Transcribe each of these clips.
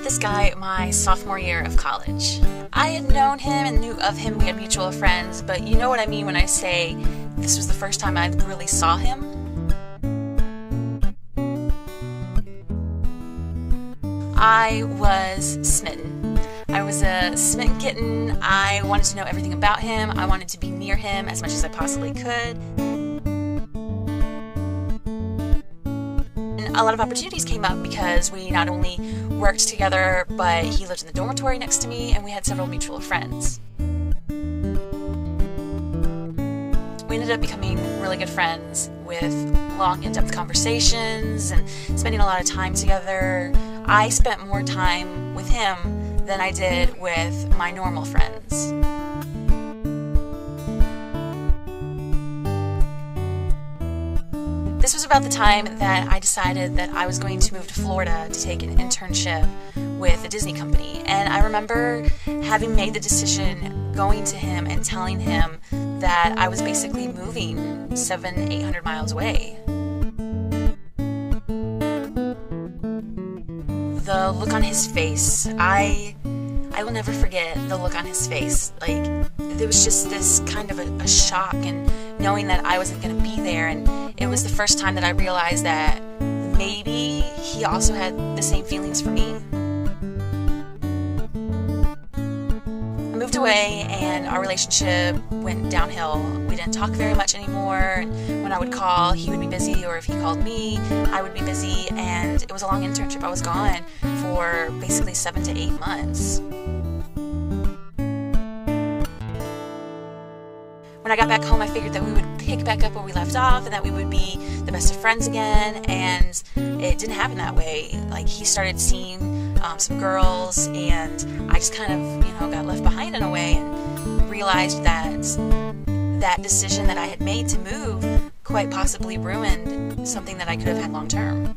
this guy my sophomore year of college. I had known him and knew of him. We had mutual friends, but you know what I mean when I say this was the first time I really saw him. I was smitten. I was a smitten kitten. I wanted to know everything about him. I wanted to be near him as much as I possibly could. A lot of opportunities came up because we not only worked together, but he lived in the dormitory next to me, and we had several mutual friends. We ended up becoming really good friends with long, in-depth conversations and spending a lot of time together. I spent more time with him than I did with my normal friends. This was about the time that I decided that I was going to move to Florida to take an internship with a Disney company. And I remember having made the decision, going to him and telling him that I was basically moving 700-800 miles away. The look on his face, I will never forget the look on his face. Like, there was just this kind of a shock, and knowing that I wasn't going to be there, and it was the first time that I realized that maybe he also had the same feelings for me. I moved away and our relationship went downhill. We didn't talk very much anymore. When I would call, he would be busy, or if he called me, I would be busy, and it was a long internship. I was gone for basically 7 to 8 months. When I got back home, I figured that we would pick back up where we left off and that we would be the best of friends again, and it didn't happen that way. Like, he started seeing some girls, and I just kind of, got left behind in a way, and realized that that decision that I had made to move quite possibly ruined something that I could have had long term.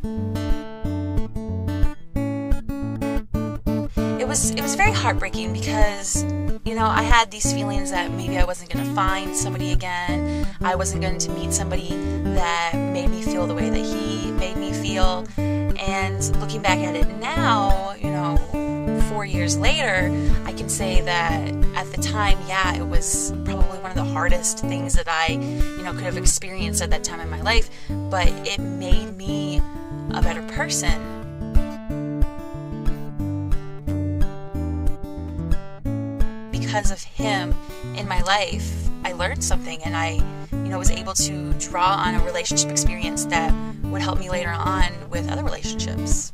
It was very heartbreaking because I had these feelings that maybe I wasn't going to find somebody again. I wasn't going to meet somebody that made me feel the way that he made me feel. And looking back at it now, 4 years later, I can say that at the time, yeah, it was probably one of the hardest things that I, could have experienced at that time in my life. But it made me a better person. Because of him in my life, I learned something, and I, was able to draw on a relationship experience that would help me later on with other relationships.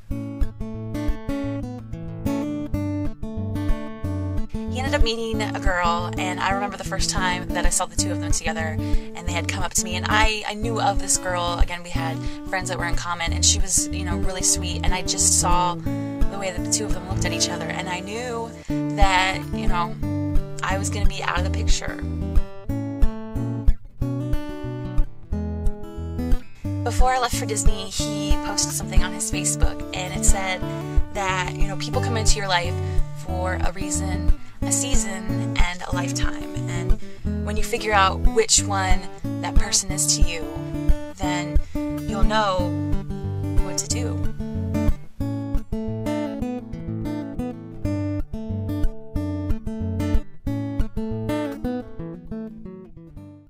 He ended up meeting a girl, and I remember the first time that I saw the two of them together, and they had come up to me, and I knew of this girl. Again, we had friends that were in common, and she was, really sweet, and I just saw the way that the two of them looked at each other, and I knew that, I was going to be out of the picture. Before I left for Disney, he posted something on his Facebook, and it said that, people come into your life for a reason, a season, and a lifetime. And when you figure out which one that person is to you, then you'll know what to do.